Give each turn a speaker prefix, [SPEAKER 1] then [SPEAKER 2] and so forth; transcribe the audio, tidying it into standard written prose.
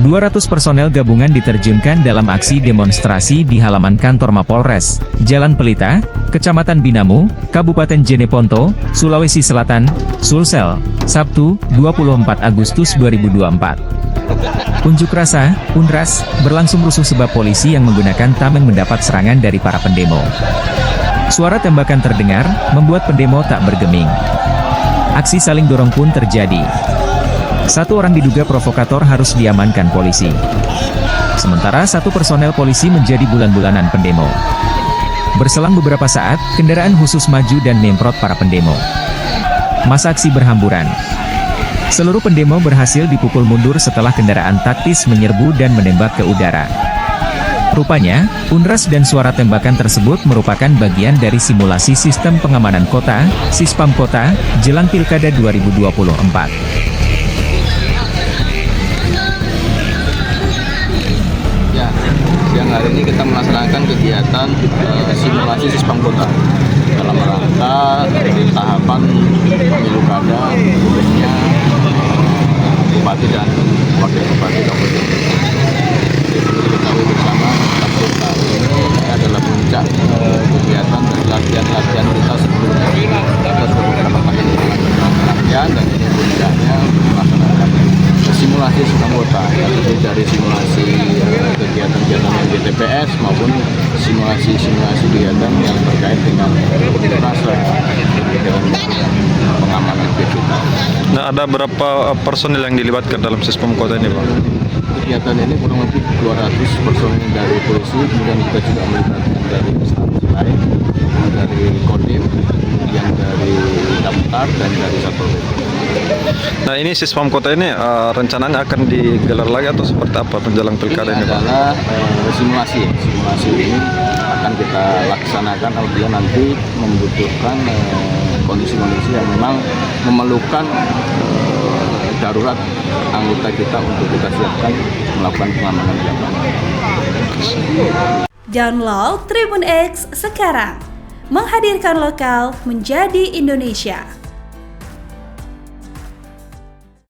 [SPEAKER 1] 200 personel gabungan diterjunkan dalam aksi demonstrasi di halaman kantor Mapolres, Jalan Pelita, Kecamatan Binamu, Kabupaten Jeneponto, Sulawesi Selatan, Sulsel, Sabtu, 24 Agustus 2024. Unjuk rasa, UNRAS, berlangsung rusuh sebab polisi yang menggunakan tameng mendapat serangan dari para pendemo. Suara tembakan terdengar, membuat pendemo tak bergeming. Aksi saling dorong pun terjadi. Satu orang diduga provokator harus diamankan polisi. Sementara satu personel polisi menjadi bulan-bulanan pendemo. Berselang beberapa saat, kendaraan khusus maju dan menyemprot para pendemo. Masa aksi berhamburan. Seluruh pendemo berhasil dipukul mundur setelah kendaraan taktis menyerbu dan menembak ke udara. Rupanya, UNRAS dan suara tembakan tersebut merupakan bagian dari simulasi sistem pengamanan kota, Sispam Kota, jelang Pilkada 2024.
[SPEAKER 2] Siang hari ini kita melaksanakan kegiatan simulasi Sispam Kota dalam rangka tahapan pemilu kada khususnya Bupati dan Wakil Bupati Kabupaten. Seperti diketahui bersama, kota ini adalah puncak kegiatan dan latihan kita sebelumnya. Kita sudah beberapa kali latihan dan ini puncaknya melaksanakan simulasi Sispam Kota, yaitu dari simulasi kegiatan-kegiatan yang di TPS maupun simulasi kegiatan yang terkait dengan rasa pengamanan digital.
[SPEAKER 3] Nah, ada berapa personil yang dilibatkan dalam Sispam Kota ini, Pak?
[SPEAKER 2] Kegiatan ini kurang lebih 200 personil dari polisi, kemudian kita juga melibatkan dari instansi lain, dari Kodim, kemudian dari Damkar dan dari Satpol PP.
[SPEAKER 3] Nah, ini Sispam Kota ini rencananya akan digelar lagi atau seperti apa menjelang pilkada ini, Pak?
[SPEAKER 2] Ini adalah simulasi ini akan kita laksanakan apabila nanti membutuhkan kondisi-kondisi yang memang memerlukan darurat anggota kita untuk kita siapkan melakukan pengamanan di lapangan.
[SPEAKER 4] Download Tribun X sekarang, menghadirkan lokal menjadi Indonesia.